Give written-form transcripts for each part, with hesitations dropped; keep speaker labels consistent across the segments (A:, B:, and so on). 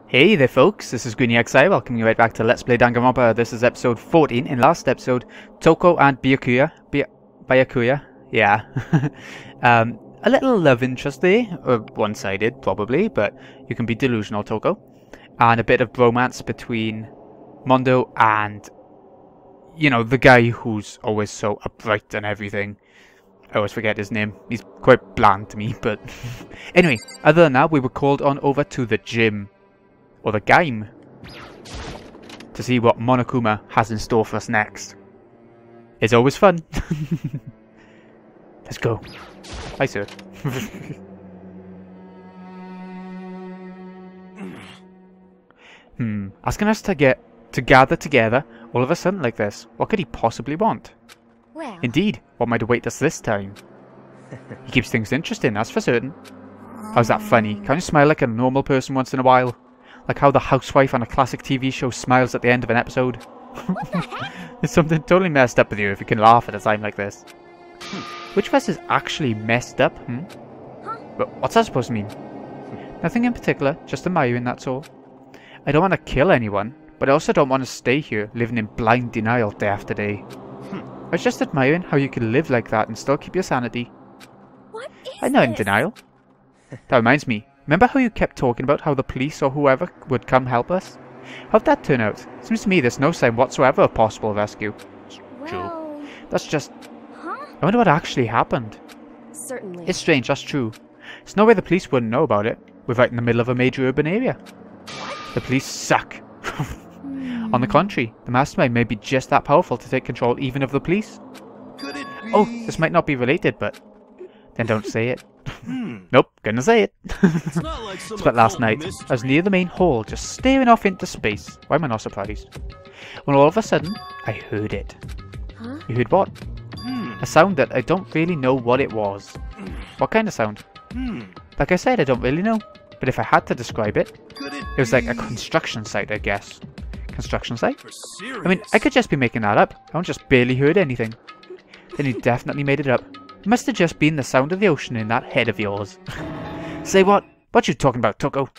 A: Hey there folks, this is GreenyXI, welcoming you right back to Let's Play Danganronpa. This is episode 14. In last episode, Toko and Byakuya, yeah. A little love interest there, one-sided probably, but you can be delusional, Toko. And a bit of bromance between Mondo and, you know, the guy who's always so upright and everything. I always forget his name, he's quite bland to me, but... Anyway, other than that, we were called on over to the gym. Or the game, to see what Monokuma has in store for us next. It's always fun. Let's go. Hi, sir. Asking us to gather together all of a sudden like this. What could he possibly want?
B: Well.
A: Indeed, what might await us this time? He keeps things interesting, that's for certain. How's that funny? Can't you smile like a normal person once in a while? Like how the housewife on a classic TV show smiles at the end of an episode. There's something totally messed up with you if you can laugh at a time like this. Which of us is actually messed up? But what's that supposed to mean? Nothing in particular, just admiring, that's all. I don't want to kill anyone, but I also don't want to stay here living in blind denial day after day. I was just admiring how you can live like that and still keep your sanity.
B: What is
A: I'm not in
B: this?
A: denial. That reminds me. Remember how you kept talking about how the police or whoever would come help us? How'd that turn out? Seems to me there's no sign whatsoever of possible rescue.
B: Well,
A: That's just...
B: huh?
A: I wonder what actually happened.
B: Certainly.
A: It's strange, that's true. There's no way the police wouldn't know about it. We're right in the middle of a major urban area. The police suck. On the contrary, the mastermind may be just that powerful to take control even of the police.
C: Could it be?
A: Oh, this might not be related, but... Then don't say it. Nope, gonna say it.
C: It's not like some
A: But last night,
C: mystery.
A: I was near the main hall, just staring off into space. Why am I not surprised? When all of a sudden, I heard it.
B: Huh?
A: You heard what? A sound that I don't really know what it was. What kind of sound? Like I said, I don't really know. But if I had to describe it,
C: Could
A: it was like a construction site, I guess. Construction site?
C: For serious?
A: I mean, I could just be making that up. I just barely heard anything. Then you definitely made it up. It must have just been the sound of the ocean in that head of yours. Say what? What you talking about, Toko?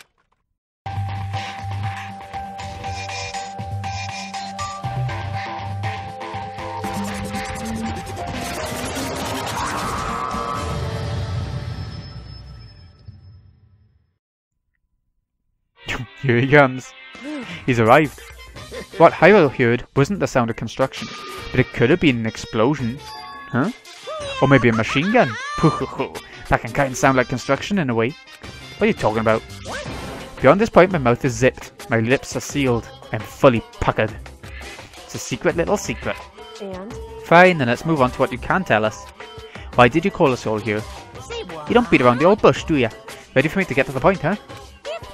A: Here he comes. He's arrived. What Hyrule heard wasn't the sound of construction, but it could have been an explosion. Huh? Or maybe a machine gun. That can kind of sound like construction in a way. What are you talking about? Beyond this point, my mouth is zipped. My lips are sealed. I'm fully puckered. It's a secret little secret.
B: And?
A: Fine, then let's move on to what you can tell us. Why did you call us all here?
B: Say what?
A: You don't beat around the old bush, do ya? Ready for me to get to the point, huh?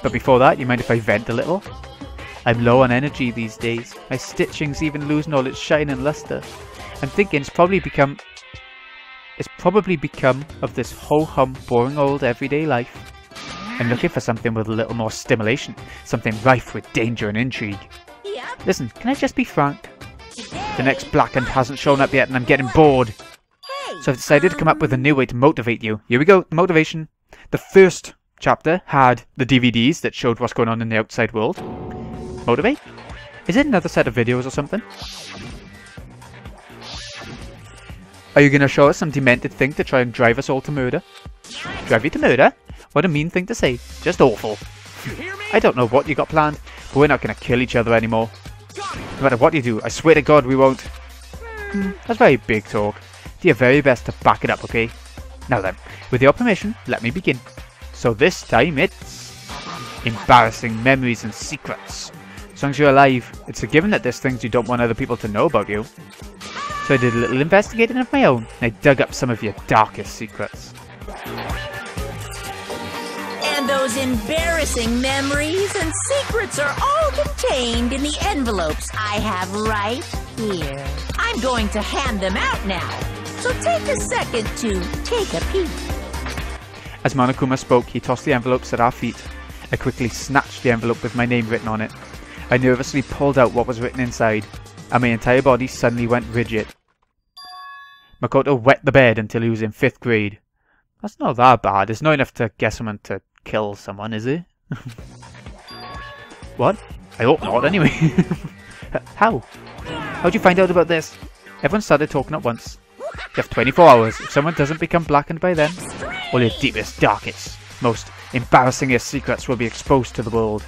A: But before that, you mind if I vent a little? I'm low on energy these days. My stitching's even losing all its shine and luster. I'm thinking it's probably become of this ho-hum, boring old everyday life. I'm looking for something with a little more stimulation, something rife with danger and intrigue.
B: Yep.
A: Listen, can I just be frank? The next Blackhand hasn't shown up yet and I'm getting bored.
B: Hey.
A: So I've decided to come up with a new way to motivate you. Here we go, the motivation. The first chapter had the DVDs that showed what's going on in the outside world. Motivate? Is it another set of videos or something? Are you going to show us some demented thing to try and drive us all to murder? Drive you to murder? What a mean thing to say. Just awful.
C: You hear me?
A: I don't know what you got planned, but we're not going to kill each other anymore. No matter what you do, I swear to God we won't. That's very big talk. Do your very best to back it up, okay? Now then, with your permission, let me begin. So this time it's... embarrassing memories and secrets. As long as you're alive, it's a given that there's things you don't want other people to know about you. So I did a little investigating of my own, and I dug up some of your darkest secrets.
D: And those embarrassing memories and secrets are all contained in the envelopes I have right here. I'm going to hand them out now, so take a second to take a peek.
A: As Monokuma spoke, he tossed the envelopes at our feet. I quickly snatched the envelope with my name written on it. I nervously pulled out what was written inside, and my entire body suddenly went rigid. Makoto wet the bed until he was in 5th grade. That's not that bad. It's not enough to get someone to kill someone, is it? What? I hope not, anyway. How? How'd you find out about this? Everyone started talking at once. You have 24 hours. If someone doesn't become blackened by then, all your deepest, darkest, most embarrassingest secrets will be exposed to the world.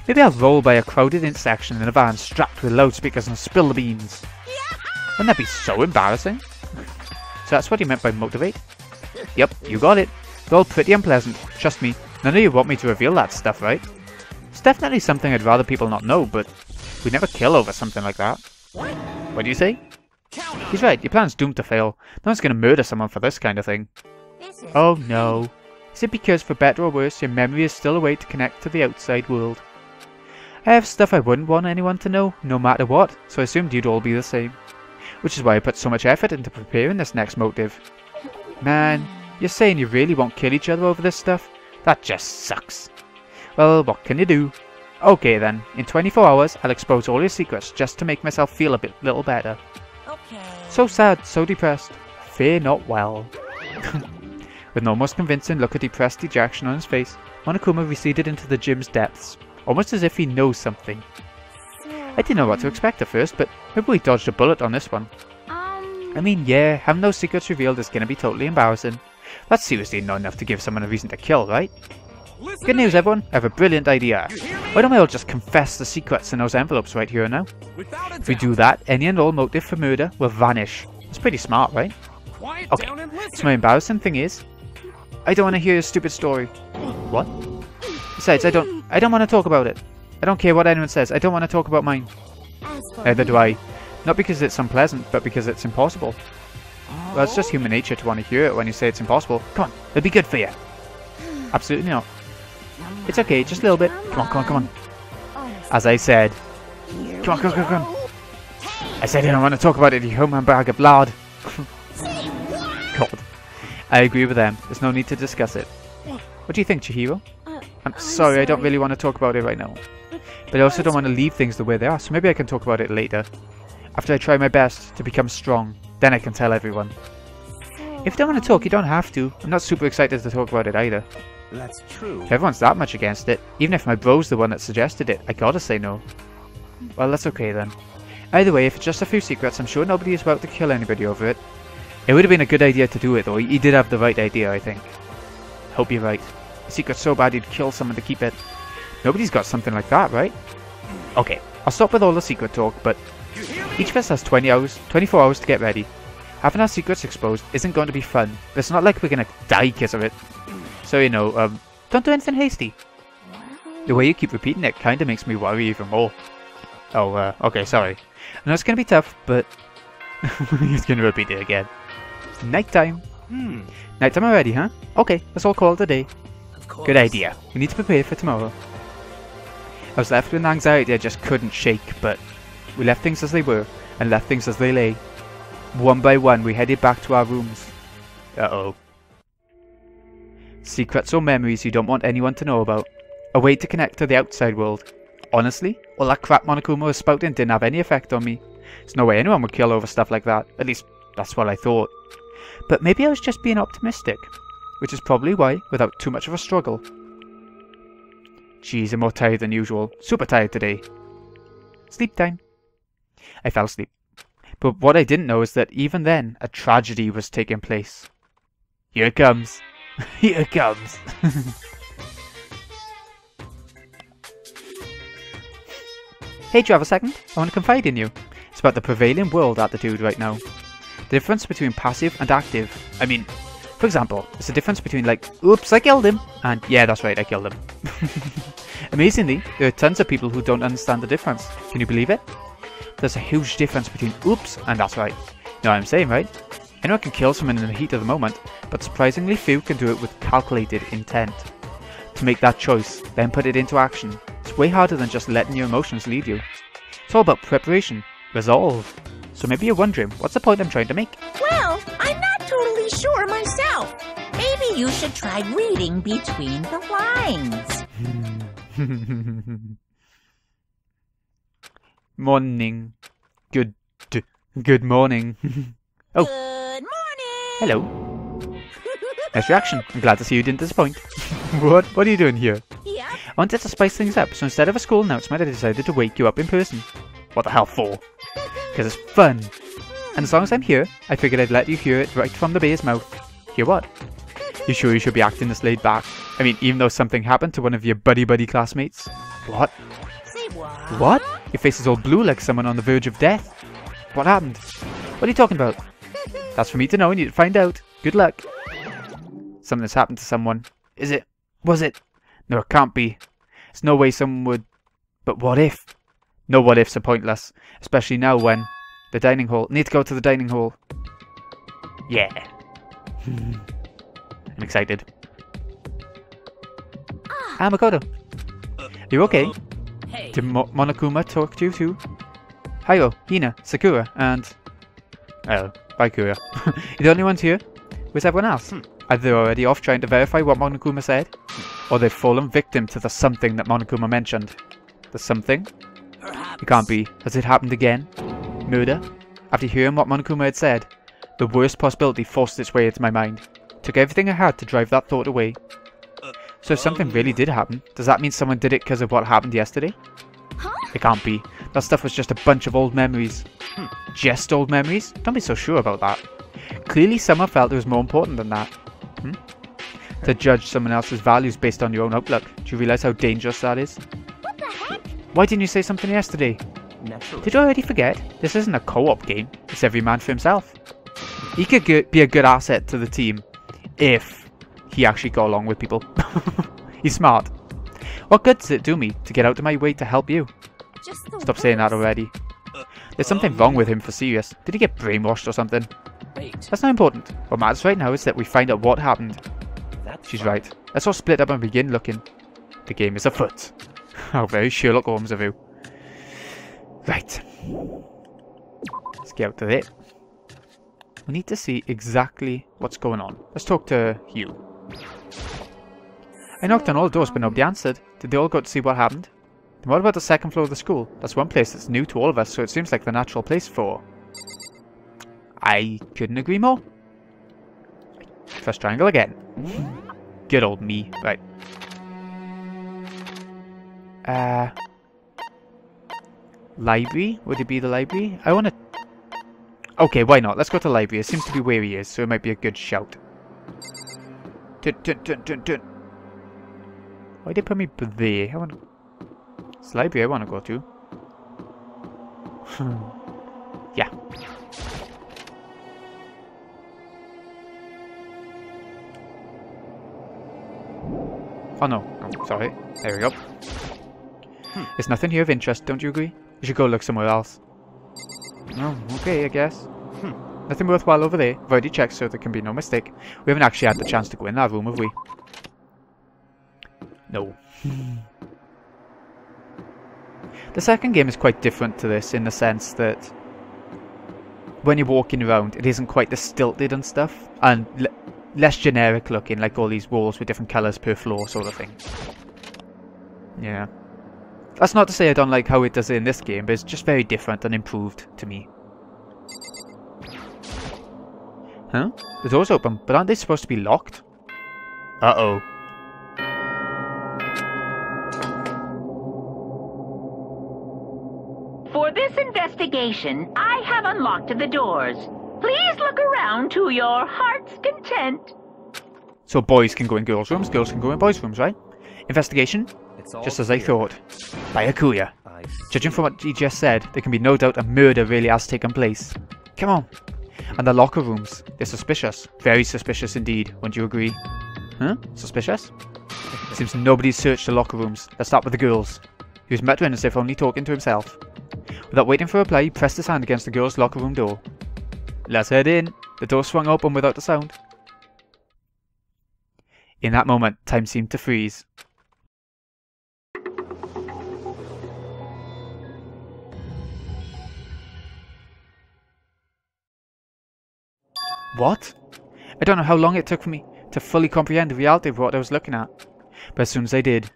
A: Maybe I'll roll by a crowded intersection in a van strapped with loudspeakers and spill the beans. Wouldn't that be so embarrassing? So that's what you meant by motivate? Yep, you got it. It's all pretty unpleasant. Trust me, none of you want me to reveal that stuff, right? It's definitely something I'd rather people not know, but we'd never kill over something like that. What do you say? He's right, your plan's doomed to fail. No one's gonna murder someone for this kind of thing. Oh no. Is it because, for better or worse, your memory is still a way to connect to the outside world? I have stuff I wouldn't want anyone to know, no matter what, so I assumed you'd all be the same. Which is why I put so much effort into preparing this next motive. Man, you're saying you really won't kill each other over this stuff? That just sucks. Well, what can you do? Okay then, in 24 hours I'll expose all your secrets just to make myself feel a little better.
D: Okay.
A: So sad, so depressed. Fear not well. With an almost convincing look of depressed dejection on his face, Monokuma receded into the gym's depths, almost as if he knows something. I didn't know what to expect at first, but maybe we dodged a bullet on this one. I mean, yeah, having those secrets revealed is gonna be totally embarrassing. That's seriously not enough to give someone a reason to kill, right? Good news, everyone. I have a brilliant idea. Why don't we all just confess the secrets in those envelopes right here and now? If we do that, any and all motive for murder will vanish. It's pretty smart, right? Okay, so my embarrassing thing is, I don't want to hear your stupid story. What? Besides, I don't want to talk about it. I don't care what anyone says. I don't want to talk about mine. Neither do I. Not because it's unpleasant, but because it's impossible. Well, it's just human nature to want to hear it when you say it's impossible. Come on, it'll be good for you. Absolutely not. It's okay, just a little bit. Come on, come on, come on. As I said. Come on, come on, come on, come on. I said I don't want to talk about it, you human bag of blood. God. I agree with them. There's no need to discuss it. What do you think, Chihiro? I'm sorry, I don't really want to talk about it right now. But I also don't want to leave things the way they are, so maybe I can talk about it later. After I try my best to become strong, then I can tell everyone. If you don't want to talk, you don't have to. I'm not super excited to talk about it either.
C: That's true.
A: If everyone's that much against it, even if my bro's the one that suggested it, I gotta say no. Well, that's okay then. Either way, if it's just a few secrets, I'm sure nobody is about to kill anybody over it. It would have been a good idea to do it though. He did have the right idea, I think. Hope you're right. A secret so bad he'd kill someone to keep it. Nobody's got something like that, right? Okay, I'll stop with all the secret talk, but each of us has 24 hours to get ready. Having our secrets exposed isn't going to be fun, but it's not like we're gonna die because of it. So, you know, don't do anything hasty. The way you keep repeating it kinda makes me worry even more. Oh, okay, sorry. I know it's gonna be tough, but he's gonna repeat it again. It's nighttime. Nighttime already, huh? Okay, let's all call it a day. Good idea. We need to prepare for tomorrow. I was left with an anxiety I just couldn't shake, but we left things as they were, and left things as they lay. One by one, we headed back to our rooms. Uh-oh. Secrets or memories you don't want anyone to know about. A way to connect to the outside world. Honestly, all that crap Monokuma was spouting didn't have any effect on me. There's no way anyone would kill over stuff like that. At least, that's what I thought. But maybe I was just being optimistic. Which is probably why, without too much of a struggle. Jeez, I'm more tired than usual. Super tired today. Sleep time. I fell asleep. But what I didn't know is that even then, a tragedy was taking place. Here it comes. Here it comes. Hey, do you have a second? I want to confide in you. It's about the prevailing world attitude right now. The difference between passive and active. I mean, for example, it's the difference between like, oops, I killed him, and yeah, that's right, I killed him. Amazingly, there are tons of people who don't understand the difference. Can you believe it? There's a huge difference between oops and that's right. You know what I'm saying, right? Anyone can kill someone in the heat of the moment, but surprisingly few can do it with calculated intent. To make that choice, then put it into action, it's way harder than just letting your emotions lead you. It's all about preparation, resolve. So maybe you're wondering, what's the point I'm trying to make?
D: Well, I'm not totally sure myself. Maybe you should try reading between the lines.
A: Morning. Good morning. Oh.
D: Good morning.
A: Hello. Nice reaction. I'm glad to see you didn't disappoint. What are you doing here?
D: Yeah.
A: wanted to spice things up, so instead of a school announcement, I decided to wake you up in person. What the hell for? Because it's fun. And as long as I'm here, I figured I'd let you hear it right from the bear's mouth. Hear what? You sure you should be acting this laid back? I mean, even though something happened to one of your buddy classmates? What?
D: Say what?
A: What? Your face is all blue like someone on the verge of death. What happened? What are you talking about? That's for me to know and you to find out. Good luck. Something's happened to someone. Is it? Was it? No, it can't be. There's no way someone would... But what if? No what ifs are pointless. Especially now when... The dining hall. Need to go to the dining hall. Yeah. I'm excited. Ah, Makoto. You okay?
C: Hey.
A: Did Monokuma talk to you too? Hayo, Hina, Sakura, and... Oh, Baikura. You're the only ones here? Where's everyone else? Are they already off trying to verify what Monokuma said? Or they've fallen victim to the something that Monokuma mentioned? The something?
C: Perhaps.
A: It can't be. Has it happened again? Murder? After hearing what Monokuma had said, the worst possibility forced its way into my mind. Took everything I had to drive that thought away. So if something really did happen, does that mean someone did it because of what happened yesterday? It can't be. That stuff was just a bunch of old memories. Just old memories? Don't be so sure about that. Clearly someone felt it was more important than that. To judge someone else's values based on your own outlook. Do you realise how dangerous that is?
B: What the heck?
A: Why didn't you say something yesterday?
C: Naturally.
A: Did you already forget? This isn't a co-op game. It's every man for himself. He could be a good asset to the team if he actually got along with people. He's smart. What good does it do me to get out of my way to help you?
B: Just the
A: Stop saying that
B: worst.
A: already. There's something wrong with him for serious. Did he get brainwashed or something?
C: Wait.
A: That's not important. What matters right now is that we find out what happened.
C: That's
A: She's
C: fine.
A: right. Let's all split up and begin looking. The game is afoot. How very Sherlock Holmes of you. Right. Let's get out of it. We need to see exactly what's going on. Let's talk to Hugh. I knocked on all doors but nobody answered. Did they all go to see what happened? And what about the second floor of the school? That's one place that's new to all of us, so it seems like the natural place for... I couldn't agree more. First triangle again. Good old me. Right. Library? Would it be the library? I want to... Okay, why not? Let's go to the library. It seems to be where he is, so it might be a good shout. Dun, dun, dun, dun, dun. Why did they put me there? I want to... It's the library I want to go to. Yeah. Oh no. Oh, sorry. There we go. There's nothing here of interest, don't you agree? You should go look somewhere else. Oh, okay, I guess. Nothing worthwhile over there. I've already checked, so there can be no mistake. We haven't actually had the chance to go in that room, have we? No. The second game is quite different to this in the sense that when you're walking around, it isn't quite as stilted and stuff, and less generic looking, like all these walls with different colours per floor sort of thing. Yeah. That's not to say I don't like how it does it in this game, but it's just very different and improved to me. Huh? The door's open, but aren't they supposed to be locked? Uh-oh.
D: For this investigation, I have unlocked the doors. Please look around to your heart's content.
A: So boys can go in girls' rooms, girls can go in boys' rooms, right? Investigation?
C: It's all
A: Just as I
C: clear.
A: thought. By Akuya.
C: I
A: Judging from what he just said, there can be no doubt a murder really has taken place. Come on. And the locker rooms. They're suspicious. Very suspicious indeed, wouldn't you agree? Huh? Suspicious? Seems nobody's searched the locker rooms. Let's start with the girls. He was muttering as if only talking to himself. Without waiting for a reply, he pressed his hand against the girls' locker room door. Let's head in. The door swung open without a sound. In that moment, time seemed to freeze. What? I don't know how long it took for me to fully comprehend the reality of what I was looking at, but as soon as I did,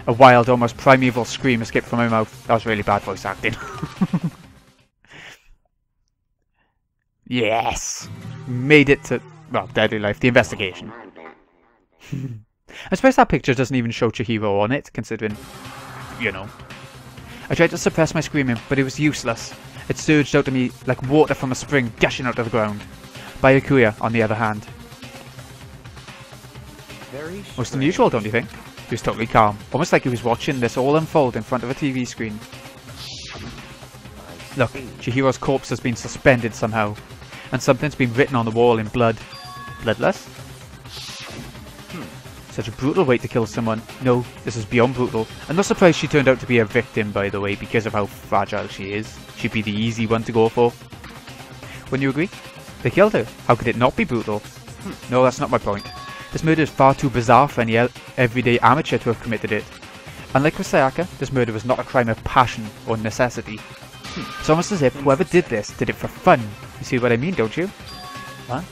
A: a wild, almost primeval scream escaped from my mouth. That was really bad voice acting. Yes! Made it to, well, Deadly Life, the investigation. I suppose that picture doesn't even show Chihiro on it, considering, you know. I tried to suppress my screaming, but it was useless. It surged out of me like water from a spring gushing out of the ground. Byakuya, on the other hand. Most unusual, don't you think? He was totally calm, almost like he was watching this all unfold in front of a TV screen. Look, Chihiro's corpse has been suspended somehow, and something's been written on the wall in blood. Bloodless? Such a brutal way to kill someone. No, this is beyond brutal. I'm not surprised she turned out to be a victim, by the way, because of how fragile she is. She'd be the easy one to go for. Wouldn't you agree? They killed her. How could it not be brutal? No, that's not my point. This murder is far too bizarre for any everyday amateur to have committed it. Unlike with Sayaka, this murder was not a crime of passion or necessity. It's almost as if whoever did this did it for fun. You see what I mean, don't you? What?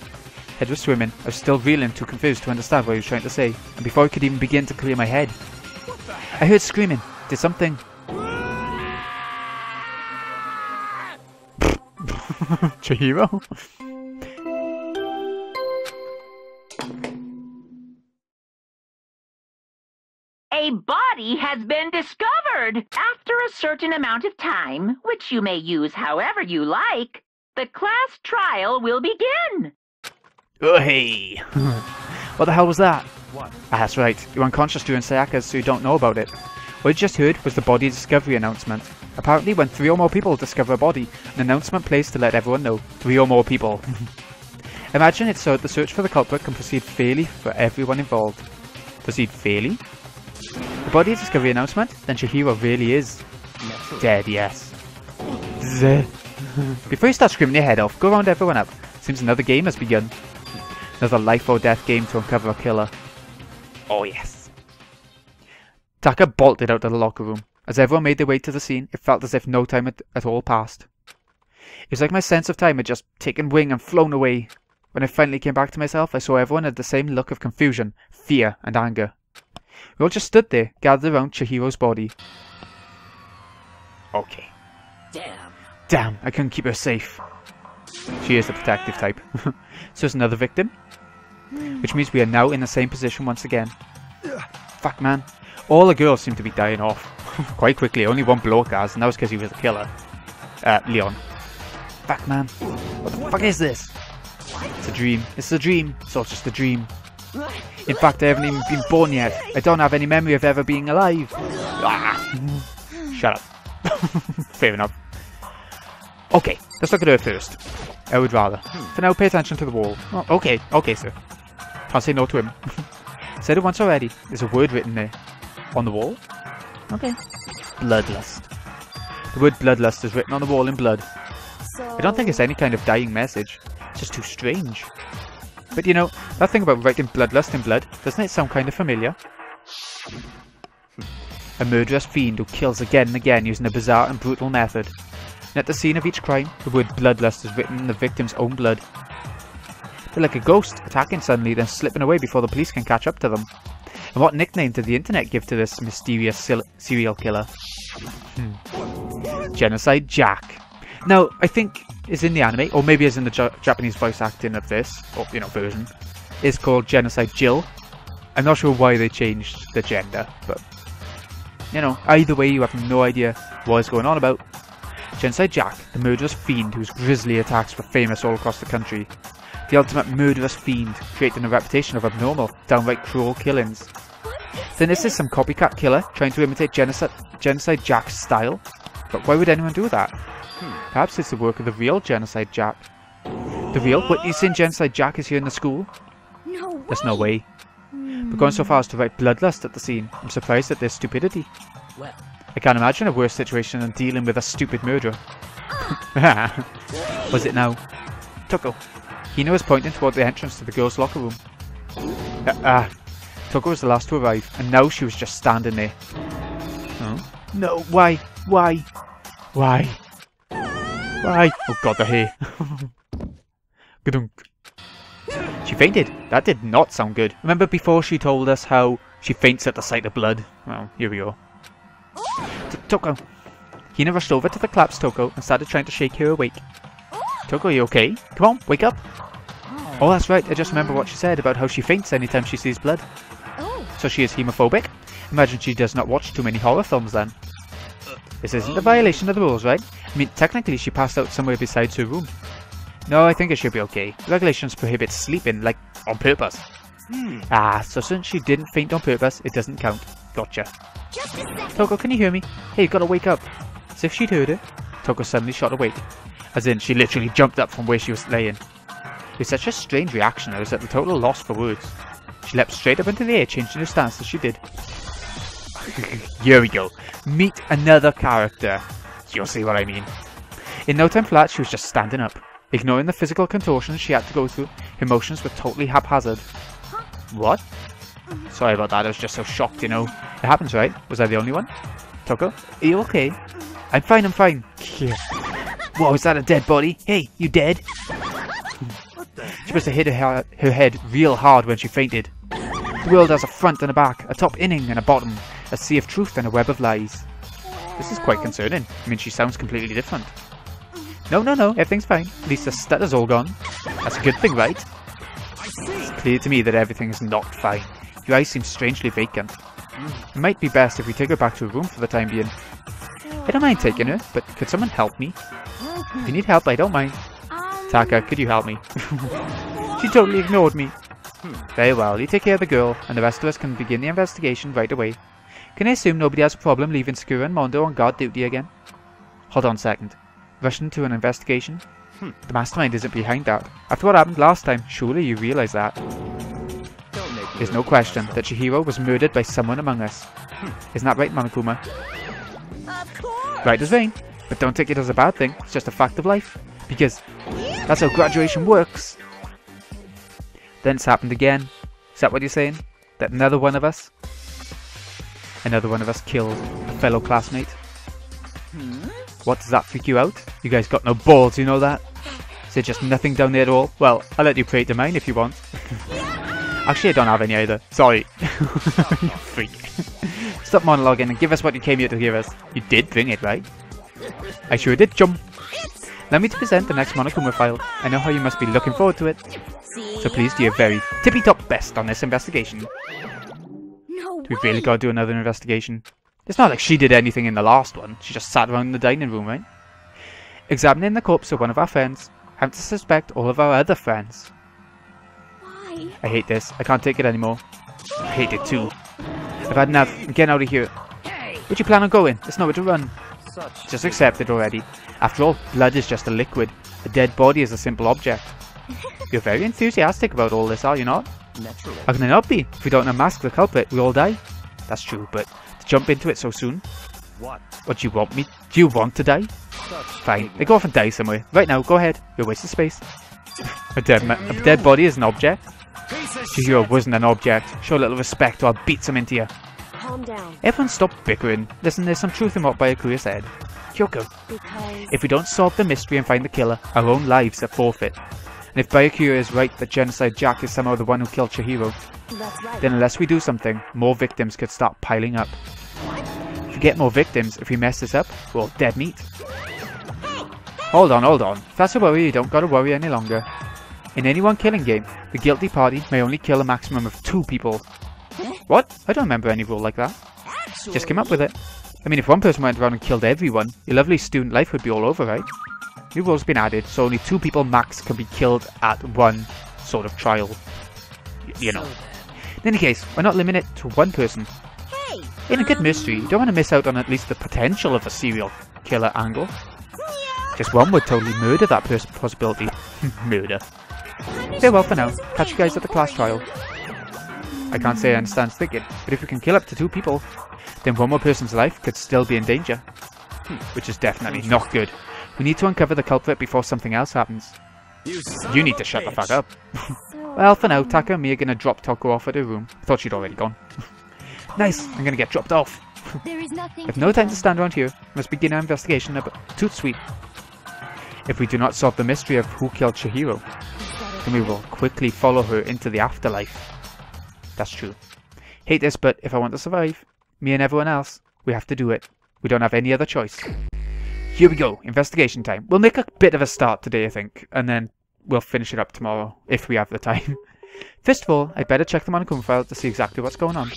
A: Head was swimming. I was still reeling, too confused to understand what he was trying to say. And before I could even begin to clear my head, I heard screaming. Did something... Chihiro?
D: A body has been discovered. After a certain amount of time, which you may use however you like, the class trial will begin.
A: Oh, hey! What the hell was that? What? Ah, that's right. You're unconscious during Sayaka's, so you don't know about it. What you just heard was the body discovery announcement. Apparently, when 3 or more people discover a body, an announcement placed to let everyone know. 3 or more people. Imagine it's so that the search for the culprit can proceed fairly for everyone involved. Proceed fairly? The body discovery announcement? Then Chihiro really is dead, yes. Before you start screaming your head off, go round everyone up. Seems another game has begun. Another life or death game to uncover a killer. Oh yes. Taka bolted out of the locker room. As everyone made their way to the scene, it felt as if no time at all passed. It was like my sense of time had just taken wing and flown away. When I finally came back to myself, I saw everyone had the same look of confusion, fear and anger. We all just stood there, gathered around Chihiro's body. Okay. Damn, I couldn't keep her safe. She is the protective type. So it's another victim? Which means we are now in the same position once again. Fuck, man. All the girls seem to be dying off. Quite quickly, only one bloke has, and that was because he was a killer. Leon. Fuck, man. What the fuck is this? It's a dream. It's a dream. It's all just a dream. In fact, I haven't even been born yet. I don't have any memory of ever being alive. Ah. Shut up. Fair enough. Okay, let's look at her first. I would rather. For now, pay attention to the wall. Oh, okay, sir. Can't say no to him. Said it once already. There's a word written there. On the wall? Okay. Bloodlust. The word bloodlust is written on the wall in blood. I don't think it's any kind of dying message. It's just too strange. But you know, that thing about writing bloodlust in blood, doesn't it sound kind of familiar? A murderous fiend who kills again and again using a bizarre and brutal method. And at the scene of each crime, the word bloodlust is written in the victim's own blood. They're like a ghost, attacking suddenly, then slipping away before the police can catch up to them. And what nickname did the internet give to this mysterious serial killer? Genocide Jack. Now, I think is in the anime, or maybe is in the Japanese voice acting of this, or version, is called Genocide Jill. I'm not sure why they changed the gender, but either way, you have no idea what is going on about. Genocide Jack, the murderous fiend whose grisly attacks were famous all across the country. The ultimate murderous fiend, creating a reputation of abnormal, downright cruel killings. Then is this some copycat killer trying to imitate Genocide Jack's style? But why would anyone do that? Perhaps it's the work of the real Genocide Jack. The real? What, you saying Genocide Jack is here in the school?
B: No way.
A: There's no way. But going so far as to write bloodlust at the scene, I'm surprised at their stupidity.
C: Well.
A: I can't imagine a worse situation than dealing with a stupid murderer. Was it now? Toko. Hino was pointing toward the entrance to the girls' locker room. Toko was the last to arrive, and now she was just standing there. Oh? No, why? Why? Why? Why? Oh god, the hair. Gadunk. She fainted. That did not sound good. Remember before she told us how she faints at the sight of blood? Well, here we go. Toko. Hina rushed over to the collapsed Toko and started trying to shake her awake. Toko, are you okay? Come on, wake up. Oh, that's right. I just remember what she said about how she faints anytime she sees blood. so she is hemophobic. Imagine she does not watch too many horror films then. This isn't a violation of the rules, right? I mean, technically she passed out somewhere besides her room. No, I think it should be okay. Regulations prohibit sleeping, like, on purpose. So since she didn't faint on purpose, it doesn't count. Gotcha. Toko, can you hear me? Hey, you gotta wake up. As if she'd heard her, Toko suddenly shot awake. As in, she literally jumped up from where she was laying. It was such a strange reaction, I was at a total loss for words. She leapt straight up into the air, changing her stance as she did. Here we go. Meet another character. You'll see what I mean. In no time flat, she was just standing up. Ignoring the physical contortions she had to go through, her motions were totally haphazard. What? Sorry about that, I was just so shocked, you know. It happens, right? Was I the only one? Toko, are you okay? I'm fine, I'm fine. Whoa, is that a dead body? Hey, you dead? She must have hit her head real hard when she fainted. The world has a front and a back, a top inning and a bottom, a sea of truth and a web of lies. This is quite concerning. I mean, she sounds completely different. No, everything's fine. At least the stutter's all gone. That's a good thing, right? It's clear to me that everything is not fine. Your eyes seem strangely vacant. It might be best if we take her back to her room for the time being. I don't mind taking her, but could someone help me? If you need help, I don't mind. Taka, could you help me? She totally ignored me. Very well, you take care of the girl, and the rest of us can begin the investigation right away. Can I assume nobody has a problem leaving Sakura and Mondo on guard duty again? Hold on a second. Rushing to an investigation? The mastermind isn't behind that. After what happened last time, surely you realise that. There's no question that Chihiro was murdered by someone among us. Isn't that right, Monokuma?
D: Of course.
A: Right as rain. But don't take it as a bad thing, it's just a fact of life. Because that's how graduation works. Then it's happened again. Is that what you're saying? That another one of us killed a fellow classmate? What, does that freak you out? You guys got no balls, you know that? Is there just nothing down there at all? Well, I'll let you pray to mine if you want. Actually, I don't have any either. Sorry. You freak. Stop monologuing and give us what you came here to give us. You did bring it, right? I sure did, chum. Allow me to present the next Monokuma file. I know how you must be looking forward to it. So please do your very tippy-top best on this investigation.
B: No
A: Do we really gotta do another investigation? It's not like she did anything in the last one. She just sat around in the dining room, right? Examining the corpse of one of our friends. Having to suspect all of our other friends.
B: Why?
A: I hate this. I can't take it anymore. I hate it too. I've had enough. I'm getting out of here. Where'd you plan on going? There's nowhere to run. Just accept it already. After all, blood is just a liquid. A dead body is a simple object. You're very enthusiastic about all this, are you not?
C: Naturally.
A: How can I not be? If we don't unmask the culprit, we all die. That's true, but to jump into it so soon?
C: What?
A: What, do you want me? Do you want to die? Fine, then go off and die somewhere. Right now, go ahead. You're wasting space. A dead body is an object? Chihiro wasn't an object. Show a little respect or I'll beat some into you.
B: Calm down.
A: Everyone stop bickering. Listen, there's some truth in what Byakuya said. Kyoko,
B: Because...
A: if we don't solve the mystery and find the killer, our own lives are forfeit. And if Byakuya is right that Genocide Jack is somehow the one who killed Chihiro,
B: That's right.
A: then unless we do something, more victims could start piling up. If we get more victims, if we mess this up, we're all dead meat. Hold on. If that's a worry, you don't gotta worry any longer. In any one killing game, the guilty party may only kill a maximum of 2 people. What? I don't remember any rule like that. Just came up with it. I mean, if one person went around and killed everyone, your lovely student life would be all over, right? New rules been added, so only 2 people max can be killed at one sort of trial. You know. In any case, why not limit it to 1 person? In a good mystery, you don't want to miss out on at least the potential of a serial killer angle. Just one would totally murder that possibility. Murder. Farewell for now. Catch you guys at the class trial. I can't say I understand thinking, but if we can kill up to 2 people, then one more person's life could still be in danger. Which is definitely not good. We need to uncover the culprit before something else happens. You need to shut the fuck up. Well, for now, Taka and me are gonna drop Toko off at her room. I thought she'd already gone. Nice, I'm gonna get dropped off.
B: There is nothing.
A: I've no time to stand around here. Must begin our investigation about Toot Sweet. If we do not solve the mystery of who killed Chihiro, then we will quickly follow her into the afterlife. That's true. Hate this, but if I want to survive, me and everyone else, we have to do it. We don't have any other choice. Here we go, investigation time. We'll make a bit of a start today, I think, and then we'll finish it up tomorrow, if we have the time. First of all, I'd better check the Monokuma file to see exactly what's going on.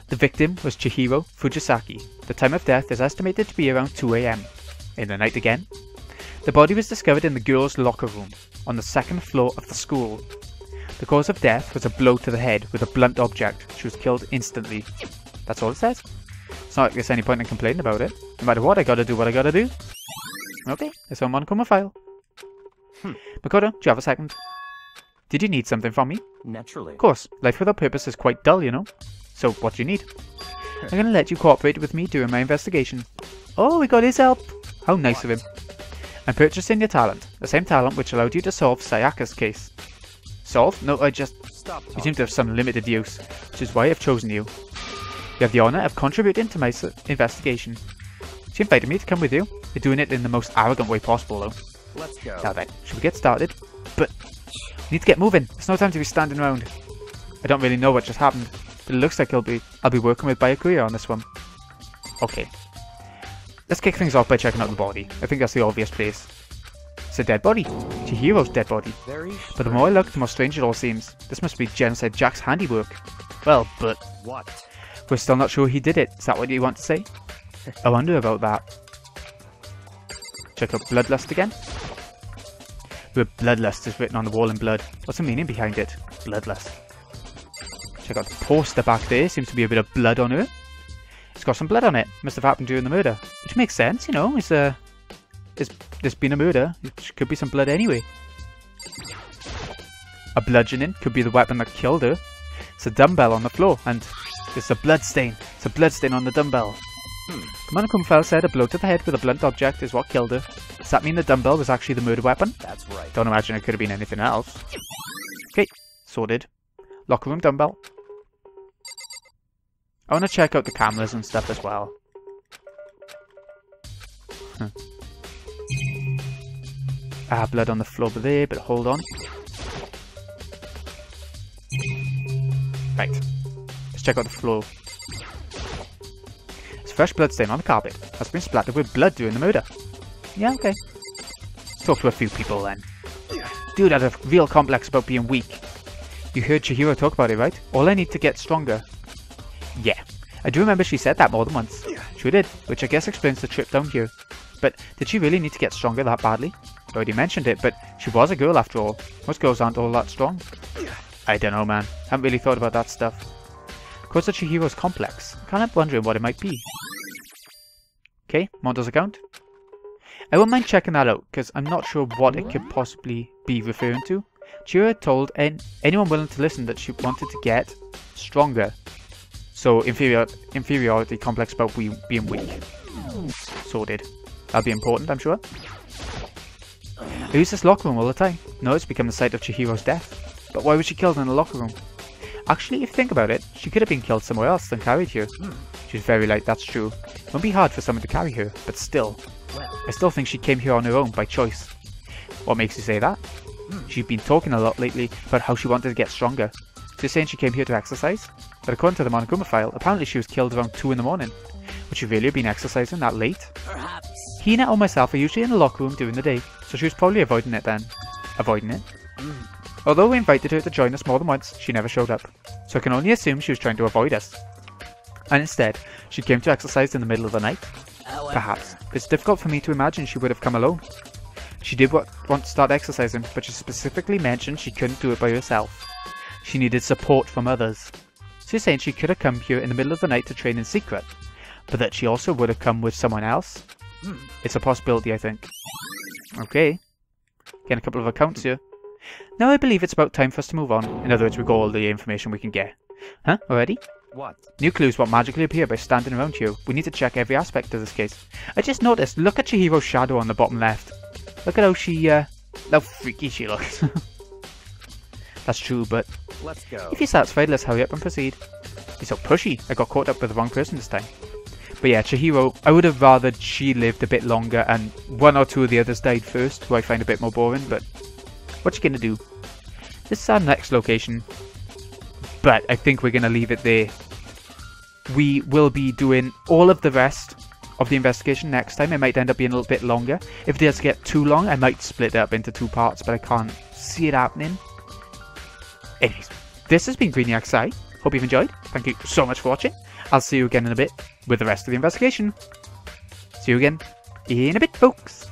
A: The victim was Chihiro Fujisaki. The time of death is estimated to be around 2 AM. In the night again. The body was discovered in the girls' locker room, on the second floor of the school. The cause of death was a blow to the head with a blunt object. She was killed instantly. That's all it says. It's not like there's any point in complaining about it. No matter what, I gotta do what I gotta do. Okay, it's on Monokuma file. Makoto, do you have a second? Did you need something from me?
C: Naturally.
A: Of course, life without purpose is quite dull, you know. So, what do you need? I'm gonna let you cooperate with me during my investigation. Oh, we got his help! How nice of him. I'm purchasing your talent, the same talent which allowed you to solve Sayaka's case. Solve? No, I just... You seem to have some limited use, which is why I've chosen you. You have the honour of contributing to my investigation. She invited me to come with you. You're doing it in the most arrogant way possible, though.
C: Let's go.
A: Now then, should we get started? But... we need to get moving. There's no time to be standing around. I don't really know what just happened, but it looks like I'll be working with Byakuya on this one. Okay. Let's kick things off by checking out the body. I think that's the obvious place. It's a dead body. Chihiro's dead body. But the more I look, the more strange it all seems. This must be Genocide Jack's handiwork. Well, but...
C: what?
A: we're still not sure he did it. Is that what you want to say? I wonder about that. Check out Bloodlust again. The Bloodlust is written on the wall in blood. What's the meaning behind it? Bloodlust. Check out the poster back there. Seems to be a bit of blood on her. It's got some blood on it. Must have happened during the murder. Which makes sense, you know. There's been a murder. It could be some blood anyway. A bludgeoning could be the weapon that killed her. It's a dumbbell on the floor, and it's a blood stain. It's a blood stain on the dumbbell. The Monokuma file said a blow to the head with a blunt object is what killed her. Does that mean the dumbbell was actually the murder weapon?
C: That's right.
A: Don't imagine it could have been anything else. Okay, sorted. Locker room dumbbell. I want to check out the cameras and stuff as well. Blood on the floor over there, but hold on. Right, let's check out the floor. There's fresh blood stain on the carpet. Has been splattered with blood during the murder. Yeah, okay. Let's talk to a few people then. Dude had a real complex about being weak. You heard Chihiro talk about it, right? All I need to get stronger. Yeah, I do remember she said that more than once. Sure did, which I guess explains the trip down here. But did she really need to get stronger that badly? I already mentioned it, but she was a girl after all. Most girls aren't all that strong. I don't know, man. Haven't really thought about that stuff. Cause of Chihiro's complex. I can't help wondering what it might be. Okay, Mondo's account. I wouldn't mind checking that out, because I'm not sure what it could possibly be referring to. Chihiro told anyone willing to listen that she wanted to get stronger. So, inferiority complex about being weak. Sorted. That'll be important, I'm sure. I use this locker room all the time. No, it's become the site of Chihiro's death. But why was she killed in the locker room? Actually, if you think about it, she could have been killed somewhere else than carried here. She's very light, that's true. It won't be hard for someone to carry her, but still. I still think she came here on her own, by choice. What makes you say that? She's been talking a lot lately about how she wanted to get stronger. She's saying she came here to exercise? But according to the Monokuma file, apparently she was killed around 2 in the morning. Would she really have been exercising that late?
C: Perhaps.
A: Hina or myself are usually in the locker room during the day, so she was probably avoiding it then. Avoiding it? Although we invited her to join us more than once, she never showed up. So I can only assume she was trying to avoid us. And instead, she came to exercise in the middle of the night. Perhaps. It's difficult for me to imagine she would have come alone. She did want to start exercising, but she specifically mentioned she couldn't do it by herself. She needed support from others. So you're saying she could have come here in the middle of the night to train in secret, but that she also would have come with someone else? It's a possibility, I think. Okay. Getting a couple of accounts here. Now I believe it's about time for us to move on. In other words, we got all the information we can get. Huh? Already?
C: What?
A: New clues won't magically appear by standing around here. We need to check every aspect of this case. I just noticed, look at Chihiro's shadow on the bottom left. Look at how she, how freaky she looks. That's true, but...
C: Let's go.
A: If you're satisfied, let's hurry up and proceed. He's so pushy. I got caught up with the wrong person this time. But yeah, Chihiro, I would have rathered she lived a bit longer and one or two of the others died first, who I find a bit more boring, but what you gonna do? This is our next location, but I think we're gonna leave it there. We will be doing all of the rest of the investigation next time. It might end up being a little bit longer. If it does get too long, I might split it up into 2 parts, but I can't see it happening. Anyways, this has been Greeny XI. Hope you've enjoyed. Thank you so much for watching. I'll see you again in a bit with the rest of the investigation. See you again in a bit, folks.